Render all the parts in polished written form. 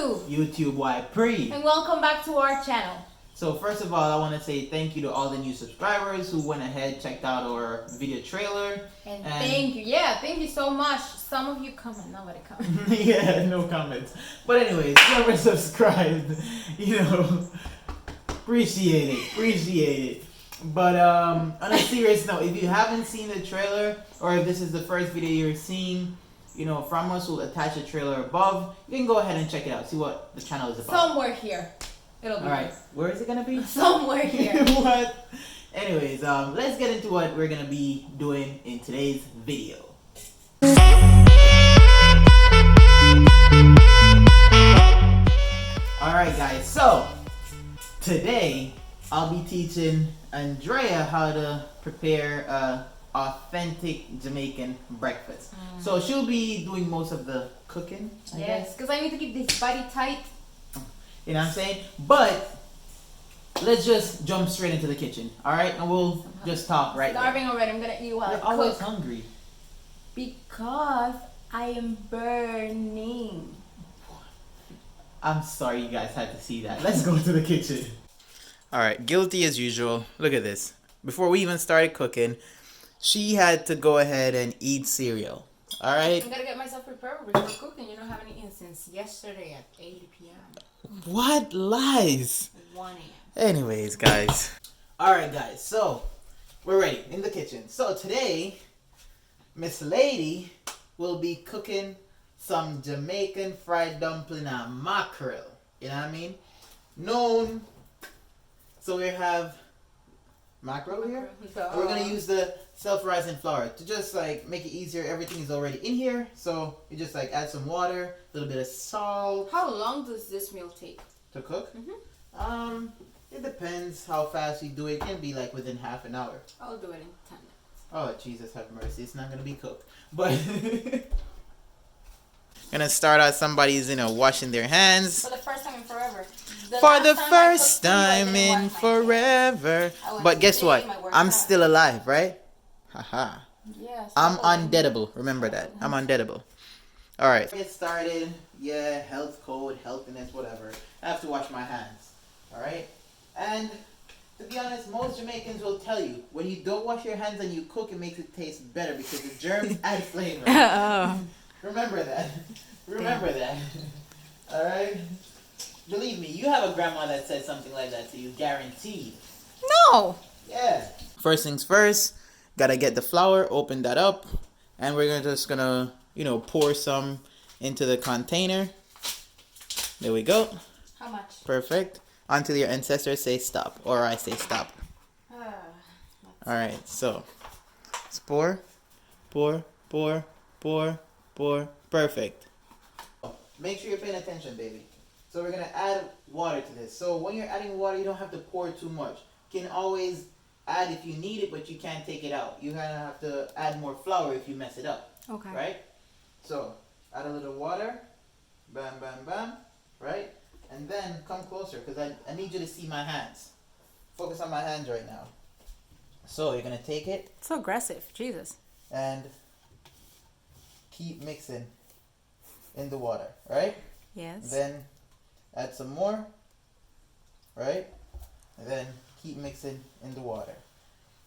YouTube Y Pre. And welcome back to our channel. So first of all, I want to say thank you to all the new subscribers who went ahead, checked out our video trailer. And thank you. Yeah, thank you so much. Some of you comment, nobody comment. Yeah, no comments. But anyways, whoever subscribed, appreciate it. But on a serious note, if you haven't seen the trailer, or if this is the first video you're seeing, from us, we'll attach a trailer above. You can go ahead and check it out, see what the channel is about. Somewhere here. It'll be. Alright, where is it gonna be? Somewhere here. What? Anyways, let's get into what we're gonna be doing in today's video. Alright guys, so today I'll be teaching Andrea how to prepare a authentic Jamaican breakfast. So she'll be doing most of the cooking, I guess. Because I need to keep this body tight. You know what I'm saying? But let's just jump straight into the kitchen, alright? And we'll just talk right now. Starving already. I'm gonna eat while I You're cook. always hungry. Because I am burning. I'm sorry you guys had to see that. Let's go to the kitchen. Alright, guilty as usual. Look at this. Before we even started cooking, she had to go ahead and eat cereal. Alright? I'm gonna get myself prepared before cooking. You know, I haven't eaten since yesterday at 8 p.m. What lies? 1 a.m. Anyways, guys. Alright, guys. So, we're ready in the kitchen. So, today, Miss Lady will be cooking some Jamaican fried dumpling and mackerel. You know what I mean? So, we have mackerel here. We're going to use the self-rising flour to just like make it easier. Everything is already in here. So, you just like add some water, a little bit of salt. How long does this meal take? To cook? It depends how fast you do it. It can be like within half an hour. I'll do it in 10 minutes. Oh, Jesus have mercy. It's not going to be cooked. But gonna start out somebody's, washing their hands. For the first time in forever. For the first time in forever. But guess what? I'm still alive, right? Haha. Yes. I'm undeadable. Remember that. I'm undeadable. Alright. Get started. Yeah, health code, healthiness, whatever. I have to wash my hands. Alright? And to be honest, most Jamaicans will tell you when you don't wash your hands and you cook, it makes it taste better because the germs add flavor. Remember that. Remember that. Alright? Believe me, you have a grandma that said something like that to you, guaranteed. No! Yeah. First things first, gotta get the flour, open that up, and we're just gonna, pour some into the container. There we go. How much? Perfect. Until your ancestors say stop, or I say stop. Alright, so let's pour. Perfect. Make sure you're paying attention, baby. So we're going to add water to this. So when you're adding water, you don't have to pour too much. You can always add if you need it, but you can't take it out. You're going to have to add more flour if you mess it up. Okay. Right? So add a little water. Bam, bam, bam. Right? And then come closer because I need you to see my hands. Focus on my hands right now. So you're going to take it. So aggressive. Jesus. And keep mixing in the water, right? Yes. Then add some more, right? And then keep mixing in the water.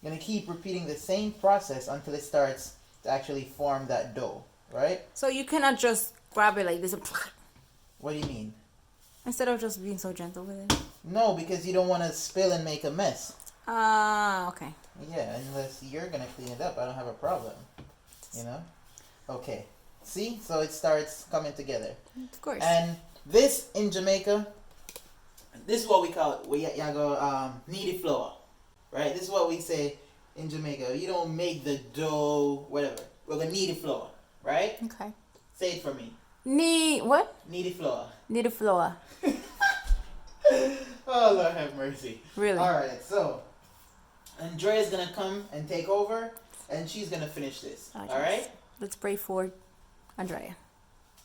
You're going to keep repeating the same process until it starts to actually form that dough, right? So you cannot just grab it like this and... What do you mean? Instead of just being so gentle with it. No, because you don't want to spill and make a mess. Okay. Yeah, unless you're going to clean it up, I don't have a problem. Okay. See? So it starts coming together. Of course. And this in Jamaica, this is what we call it. We go kneaded flour, right? This is what we say in Jamaica. You don't make the dough, whatever. We're gonna kneaded flour, right? Okay. Say it for me. What? Kneaded flour. Kneaded flour. Oh, Lord have mercy. Really? All right. So Andrea's gonna come and take over, and she's gonna finish this. Oh, all right. Let's pray for Andrea.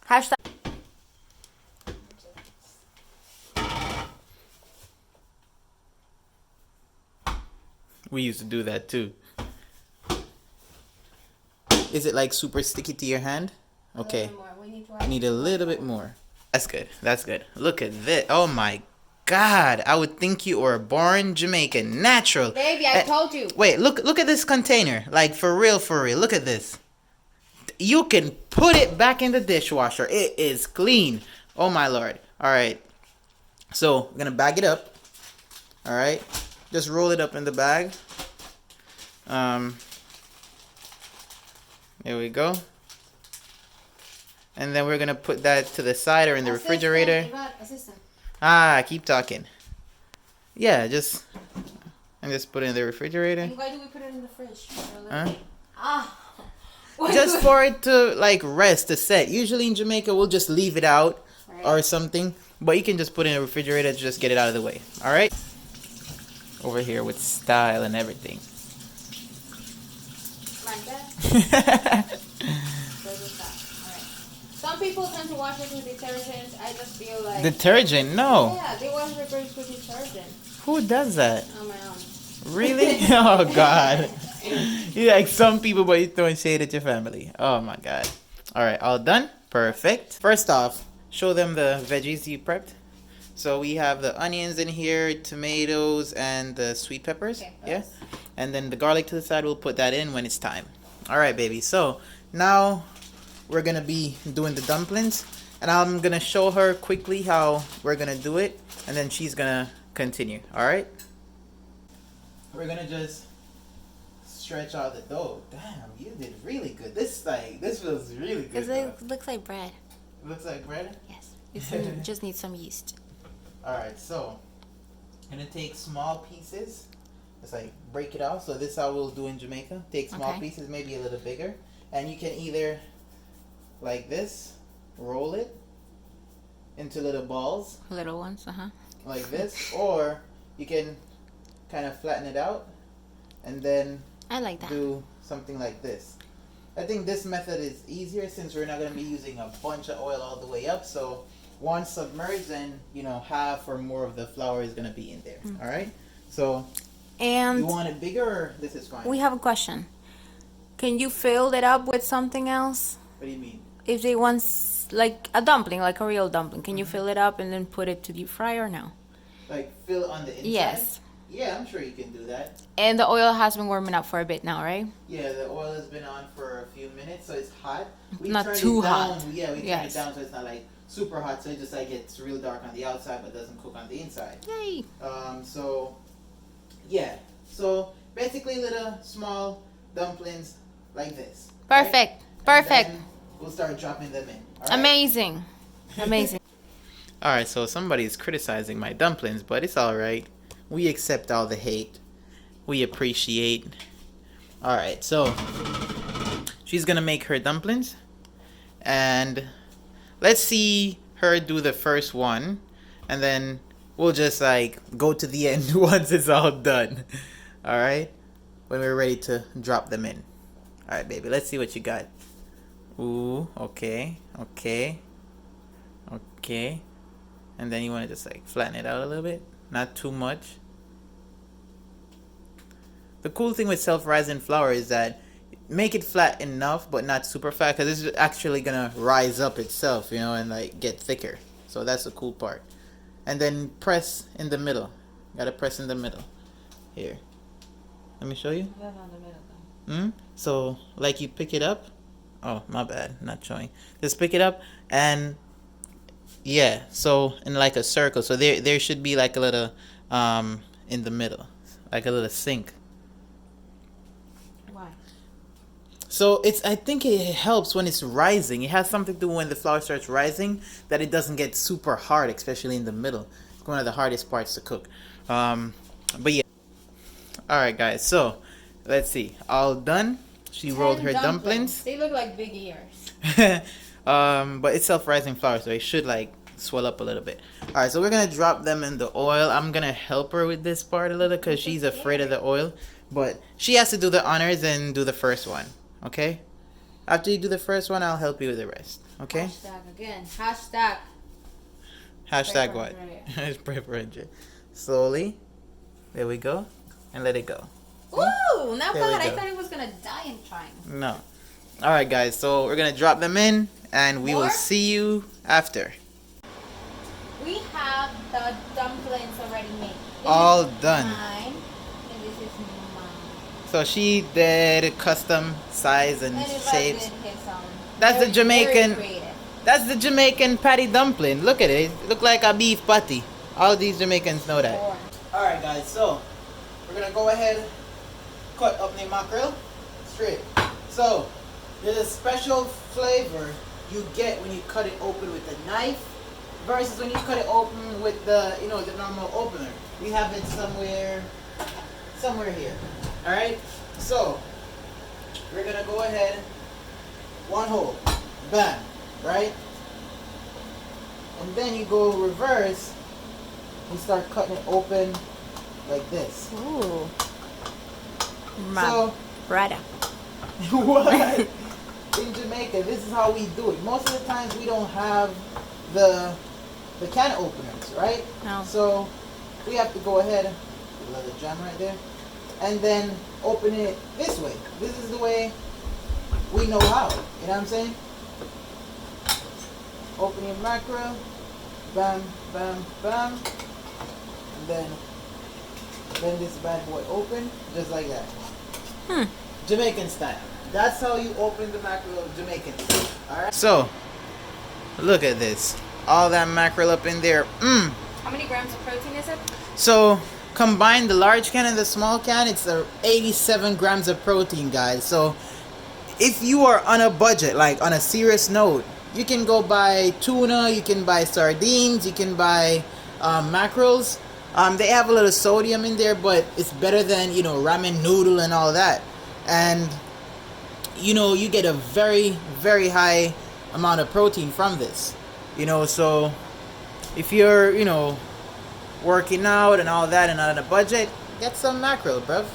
Hashtag. We used to do that too. Is it like super sticky to your hand? Okay. We I need a little bit more. That's good. That's good. Look at this. Oh my God. I would think you were born Jamaican. Natural. Baby, I told you. Wait, look at this container. Like for real, for real. Look at this. You can put it back in the dishwasher. It is clean. Oh my Lord. Alright. So, we're gonna bag it up. Alright. Just roll it up in the bag. There we go. And then we're gonna put that to the side or in the refrigerator. Assistant. Keep talking. Yeah, just put it in the refrigerator. And why do we put it in the fridge? Huh? Just for it to like rest, to set. Usually in Jamaica, we'll just leave it out or something. But you can just put it in the refrigerator to just get it out of the way. All right? Over here with style and everything. Some people tend to wash it with detergent. I just feel like detergent? No. Yeah, they wash their clothes with detergent. Who does that? On my own. Really? Oh God. You like some people, but you're throwing shade at your family. Oh my God. All right, all done. Perfect. First off, show them the veggies you prepped. So we have the onions in here, tomatoes, and the sweet peppers. Okay, yeah. And then the garlic to the side. We'll put that in when it's time. All right, baby. So now we're gonna be doing the dumplings, and I'm gonna show her quickly how we're gonna do it, and then she's gonna continue. All right. We're gonna just stretch out the dough. Damn, you did really good. This feels really good. Because it looks like bread. Looks like bread? Yes. It just needs some yeast. Alright, so I'm gonna take small pieces. It's like break it off. So this is how we'll do in Jamaica. Take small pieces, maybe a little bigger. And you can either like this, roll it into little balls. Little ones, like this. Or you can kind of flatten it out and then I like that. Do something like this. I think this method is easier since we're not going to be using a bunch of oil all the way up. So once submerged, then half or more of the flour is going to be in there. All right. So you want it bigger, or this is fine? We have a question. Can you fill it up with something else? What do you mean? If they want like a dumpling, like a real dumpling, can you fill it up and then put it to deep fry or no? Like fill it on the inside? Yes. Yeah, I'm sure you can do that. And the oil has been warming up for a bit now, right? Yeah, the oil has been on for a few minutes, so it's hot. We not too hot. Yeah, we turn it down so it's not like super hot, so it just like gets real dark on the outside but doesn't cook on the inside. Yay! So yeah, so basically little small dumplings like this. Perfect. Right? Perfect. We'll start dropping them in. All right? Amazing. Amazing. All right, so somebody's criticizing my dumplings, but it's all right. We accept all the hate. We appreciate. All right, so she's gonna make her dumplings, and let's see her do the first one, and then we'll just like go to the end once it's all done. All right, when we're ready to drop them in. All right, baby, let's see what you got. Ooh, okay. And then you want to just like flatten it out a little bit. Not too much. The cool thing with self-rising flour is that make it flat enough but not super flat, because it's actually gonna rise up itself, and like get thicker. So that's the cool part. And then press in the middle. Gotta press in the middle. Here. Let me show you. So like you pick it up. Oh, my bad, not showing. Just pick it up and yeah, so in like a circle. So there should be like a little in the middle, like a little sink. Why? So I think it helps when it's rising. It has something to do when the flour starts rising, that it doesn't get super hard, especially in the middle. It's one of the hardest parts to cook. But yeah. All right, guys. So let's see. All done. She rolled her dumplings. They look like big ears. But it's self-rising flour, so it should like swell up a little bit. All right, so we're gonna drop them in the oil. I'm gonna help her with this part a little because she's afraid of the oil, but she has to do the honors and do the first one. Okay. After you do the first one, I'll help you with the rest. Okay. Hashtag again. Hashtag. Hashtag what? Pray for Andrea. Slowly. There we go, and let it go. Ooh, not bad. I thought it was gonna die in trying. No. All right, guys. So we're gonna drop them in, and we will see you after. We have the dumplings already made. All This is done. mine, and this is mine. So she did custom size and And Ivan shapes. did his own. That's the Very Jamaican. creative. That's the Jamaican patty dumpling. Look at it. It look like a beef patty. All these Jamaicans know that. Sure. All right, guys. So we're gonna go ahead, cut up the mackerel straight. So there's a special flavor you get when you cut it open with a knife versus when you cut it open with the the normal opener. We have it somewhere here. All right. So we're gonna go ahead, one hole, bam, right? And then you go reverse. You start cutting it open like this. Ooh. So Brother. what? In Jamaica, this is how we do it. Most of the times we don't have the can openers, right? No. So we have to go ahead, let it jam right there, and then open it this way. This is the way we know how. You know what I'm saying? Open your mackerel, bam, bam, bam, and then this bad boy open, just like that. Jamaican style. That's how you open the mackerel Jamaican style. Alright? So, look at this. All that mackerel up in there. How many grams of protein is it? So, combine the large can and the small can, it's 87 grams of protein, guys. So, if you are on a budget, like on a serious note, you can go buy tuna, you can buy sardines, you can buy mackerels. They have a little sodium in there, but it's better than, ramen noodle and all that. And, you get a very, very high amount of protein from this. So if you're, working out and all that and on a budget, get some mackerel, bruv.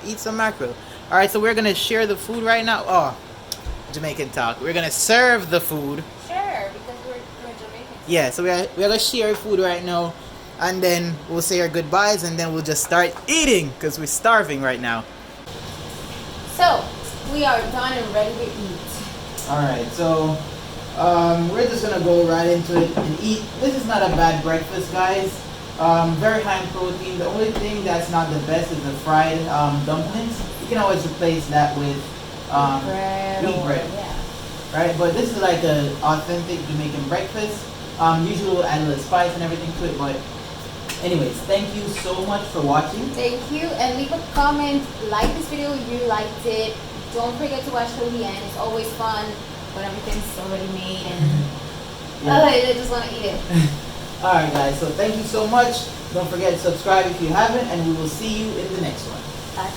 Eat some mackerel. Alright, so we're going to share the food right now. Oh, Jamaican talk. We're going to serve the food. Sure, because we're Jamaican. Yeah, so we're going to share food right now. And then we'll say our goodbyes and then we'll just start eating because we're starving right now. So, we are done and ready to eat. Alright, so we're just going to go right into it and eat. This is not a bad breakfast, guys. Very high in protein. The only thing that's not the best is the fried dumplings. You can always replace that with wheat bread. Yeah. Right? But this is like an authentic Jamaican breakfast. Usually we'll add a little spice and everything to it, but anyways, thank you so much for watching. Thank you, and leave a comment, like this video if you liked it. Don't forget to watch till the end. It's always fun when everything's already made and I just want to eat it. Alright guys, so thank you so much. Don't forget to subscribe if you haven't, and we will see you in the next one. Bye.